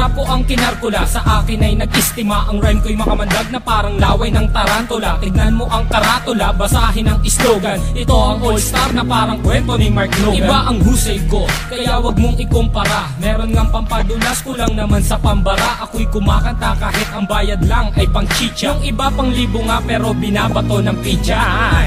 rapo ang kinarkula, sa akin ay nag-istima. Ang rhyme ko'y makamandag na parang laway ng tarantula. Tignan mo ang karatula, basahin ang slogan. Ito ang all-star na parang kwento ni Mark Logan. Iba ang husay ko, kaya wag mong ikumpara. Meron ngang pampadulas, kulang naman sa pambara. Ako'y kumakanta kahit ang bayad lang ay pang chicha. Yung iba pang libo nga pero binabato ng pizza.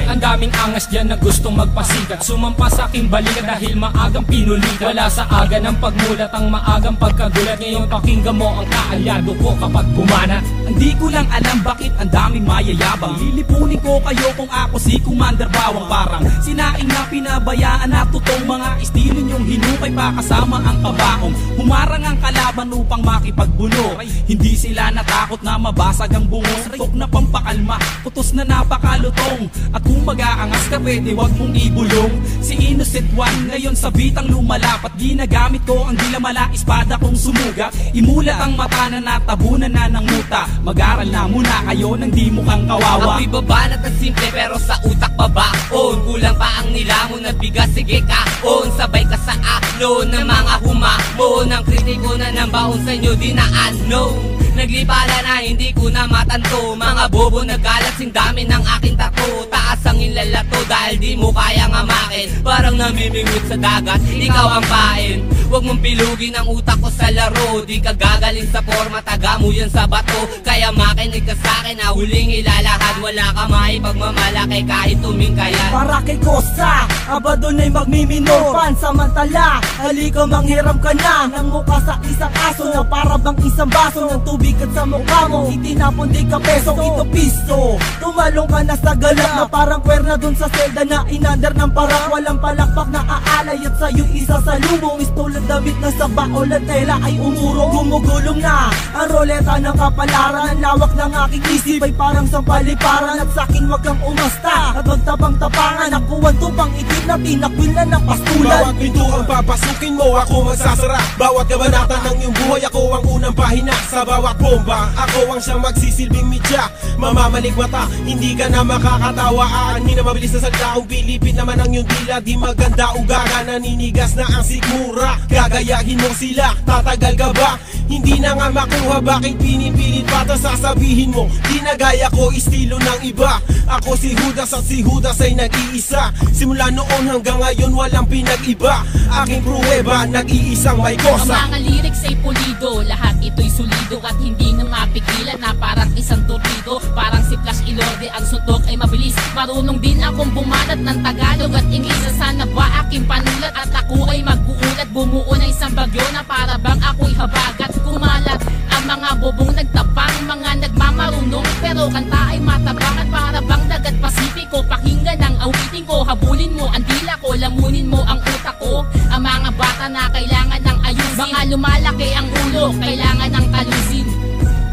Ang daming angas dyan na gustong magpasikat, sumampa sa aking balikat dahil maagang pinulikat. Wala sa aga ng pagmulat ang maagang pagkagulat. Ngayon pakinggan mo ang kaalyado ko kapag bumanat. Hindi ko lang alam bakit ang daming mayayabang. Lilipunin ko kayo kung ako si Commander Bawang. Parang sinaing na pinabayaan na totoong mga estilo nyong hinukay pa kasama ang kabaong. Humarang ang kalaban upang makipagbuno. Hindi sila natakot na mabasag ang bungos. Tok na pampakalma, putos na napakalutong. At kung mag-aangas ka pwede wag mong ibulong. Si Innocent One ngayon sa bitang lumalapat. Ginagamit ko ang dilamala espada kong sumugat. Imulat ang mata na natabunan na ng muta. Mag-aral na muna kayo nang di mukhang kawawa. Ako'y babanat at simple pero sa utak babaon. Kulang pa ang nilamon na bigas, sige kaon. Sabay ka sa aklo ng mga humamon. Ang kritiko na ng baon sa inyo di na ano. Naglipala na hindi ko na matanto. Mga bobo nagkalat sing dami ng aking tato. Taas ang inlalato dahil di mo kayang amakin. Parang namimingwit sa dagat, ikaw ang pain. Huwag mong pilugin ang utak ko sa laro. Di ka gagaling sa forma, taga mo yan sa bato. Kaya makinig ka sa'kin na huling ilalahad. Wala ka maipagmamalaki kahit tumingkayan. Para kay Kosa, aba doon ay magmimino. Pansamantala, halika manghiram ka na ng mukha sa isang aso na para bang isang baso ng tubig at sa mukha mo itinapon di ka peso, ito pisto. Tumalong ka na sa galak na parang kwerna dun sa selda na inandar ng parang walang palakpak na aalay at sa'yo isa sa lumong istol at damit na sa baol at tela ay umurong. Gumugulong na ang roleta ng kapalaran. Ang lawak ng aking isip ay parang sampaliparan. At sa'kin wag kang umasta at magtabang-tapangan. Nakuwan to pang itim na tinakwil na ng pastulan. Bawat pinto ang papasukin mo ako magsasara. Bawat kabanata ng iyong buhay ako ang unang pahina. Sa bawat bomba ako ang siyang magsisilbing midya. Mamamalik mata, hindi ka na makakatawa. Aanin na mabilis na sagdaong pilipit naman ang iyong dila. Di maganda ugaga, naninigas na ang sikmura. Gagayahin mo sila, tatagal ka ba? Hindi na nga makuha, bakit pinipilit pa ito sasabihin mo? Di na gaya ko, estilo ng iba. Ako si Judas at si Judas ay nag-iisa. Simula noon hanggang ngayon walang pinag-iba. Aking pruweba, nag-iisang may kosa. Ang mga lyrics ay pulido, lahat ito'y solido. At hindi na mapigilan na parang isang torpedo. Parang si Flash Ilorde, ang suntok ay mabilis. Marunong din akong bumanat ng Tagalog at Ingles. Sana ba aking panulat at ako ay mag-uulat. Bumuo na isang bagyo na para bang ako'y habagat. Kumalat ang mga bobong nagtapang, mga nagmamarunong pero kanta ay matabang. At para bang dagat Pasipiko, pakinggan ang awitin ko. Habulin mo ang dila ko, lamunin mo ang utak ko. Ang mga bata na kailangan ng ayusin, mga lumalaki ang ulo, kailangan ng talusin.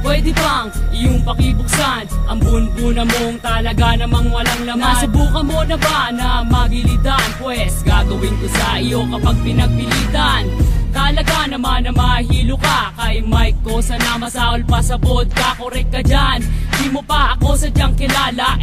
Pwede bang iyong pakibuksan ang bunbuna mong talaga namang walang laman? Nasubukan mo na ba na magilidan? Pwes gagawin ko sa iyo kapag pinagpilitan. Talaga naman na mahilo ka kay Mike ko, sana masaol pa sa vodka. Korek ka dyan, di mo pa ako sadyang kilala.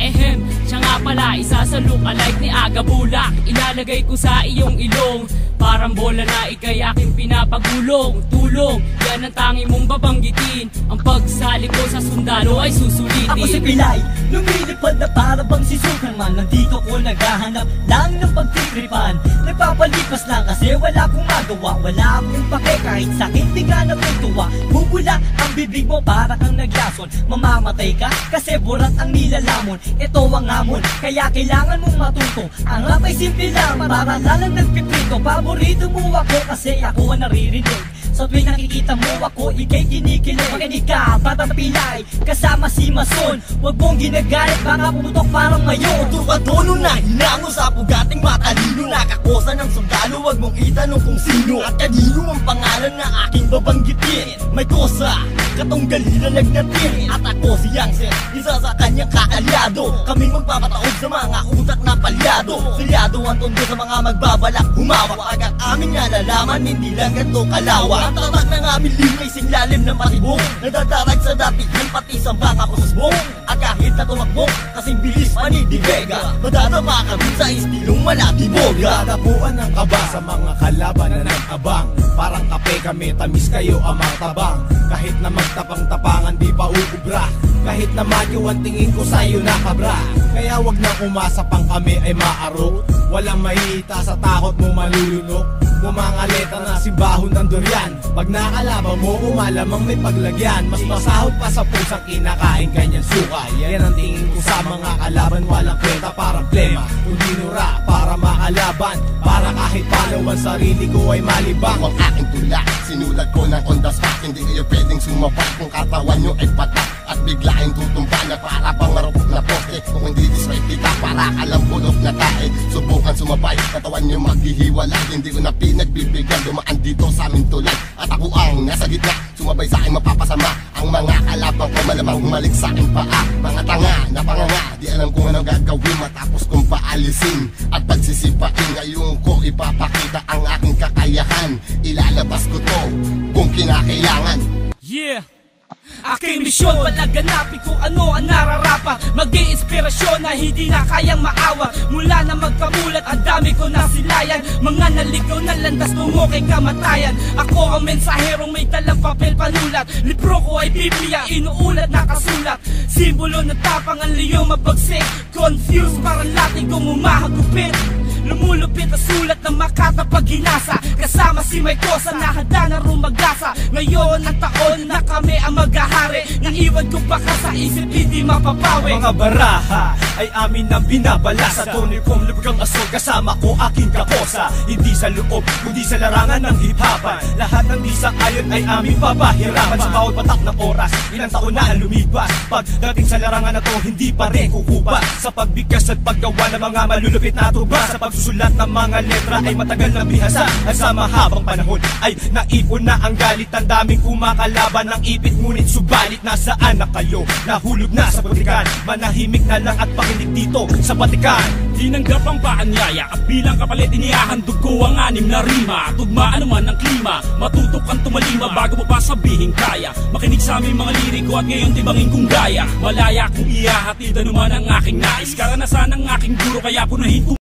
Siya nga pala isa sa look-alike ni Aga Bulak. Ilalagay ko sa iyong ilong, parang bola na ikay aking pinapagulong. Tulong, yan ang tangi mong babanggitin. Ang pagsali ko sa sundalo ay susulitin. Ako si Pilay, lumilipad na para bang si Superman. Nandito ko naghahanap lang ng pagtritripan. Nagpapalipas lang kasi wala akong magawa. Wala akong pake kahit sakit di ka natutuwa. Bubula ang bibig mo para kang naglason. Mamamatay ka kasi burat ang nilalamon. Ito ang hamon, kaya kailangan mong matuto. Ang rap ay simple lang, para lang nagpiprito. Paborito mo ako kasi ako ang naririnig. Sa tuwing nakikita mo ako, ikay kinikilig. Makinig ka, Batang Pilay, kasama si Mason. Huwag mong ginagalit, baka pumutok parang ngayon. Turkatono na hinango sa pugating matalino. Nakakosa ng sundalo, huwag mong itanong kung sino. At kanino ang pangalan na aking babanggitin. May kosa, katong galila nagnatin. At ako si Yangsen, isa sa kanyang kaalyado. Kaming magpapataog sa mga utak na palyado. Silyado ang tondo sa mga magbabalak humawak. Agad aming nalalaman, hindi lang ganito kalawa. Ang tatak ng aming limay singlalim ng patibong. Nadadarag sa datihan pati sa mga pususbong. At kahit na tumakbo, kasing bilis panid Di Vega. Madadapa kami sa istilong malatiboga. Dadapuan ng kaba sa mga kalaban na nag-abang. Parang kape kami, tamis kayo amang tabang. Kahit na magtapang-tapangan di pa uubra. Kahit na madyo ang tingin ko sa'yo nakabra. Kaya wag na umasa pang kami ay maaro. Walang mahihita sa takot mo malulunok. Mumangaleta na simbahon ng durian. Pag nakalaban mo, umalamang may paglagyan. Mas masahod pa sa pusang kinakain kanyang suka. Yan ang tingin ko sa mga kalaban. Walang kwenta para plema, kundi nura para makalaban. Para kahit paano ang sarili ko ay malibang. Ang aking tula, sinulat ko ng on the spot. Hindi kayo pwedeng sumabak kung katawan nyo ay patak. At biglaing tutumba na para pang marupok na poste. Kung hindi disway kita, para ka lang pulok na tae. Subukan sumabay, katawan nyo maghihiwalay. Hindi ko na pinagbibigyan, dumaan dito sa aming tulay. At ako ang nasa gitna, sumabay sa aking mapapasama. Ang mga kalabang ko malamang humalik sa aking paa. Mga tanga na panganga, di alam kung anong gagawin matapos kong paalisin. At pagsisipain, ngayon ko ipapakita ang aking kakayahan. Ilalabas ko to kung kinakailangan. Yeah! Aking misyon, palaganapin kung ano ang nararapa. Mag-iinspirasyon na hindi na kayang maawa. Mula na magkamulat, ang dami ko nasilayan. Mga naligaw na landas tungo kay kamatayan. Ako ang mensaherong may dalang papel panulat. Libro ko ay Biblia, inuulat na kasulat. Simbolo ng tapang ang liyong mabagsik. Confused parang lating kong umahagupit. Lumulupit ang sulat ng Makata pag ginasa. Kasama si May Kosa na handa na rumagasa. Ngayon ang taon na kami ang maghahari. Nang iwan ko baka sa isip hindi mapapawi. Mga baraha ay amin ang binabala. Sa tunay kong librang asol kasama ko aking kakosa. Hindi sa loob, kundi sa larangan ng hip-hopan. Lahat ng di sa ayon ay aming papahirapan. Sa bawat patak ng oras, ilang taon na ang lumipas. Pagdating sa larangan na to, hindi pa rin kukupa. Sa pagbigkas at paggawa ng mga malulupit na tuba. Sa pagsusulat ng mga letra ay matagal na bihasa. At sa mahabang panahon ay naipon na ang galit. Ang daming kumakalaban ng ipit. Ngunit subalit nasaan na kayo? Nahulog na sa butikan. Manahimik na lang at pakinig dito sa batikan. Tinanggap ang paanyaya at bilang kapalit inihahandog ko ang 6 na rima. Tugmaan naman ang klima, matutok kang tumalima bago mo pa sabihin kaya. Makinig sa aming mga liriko at ngayon tibangin kong gaya. Malaya kung ihahatid anuman ang aking nais. Karanasan ng aking guro kaya punahin ko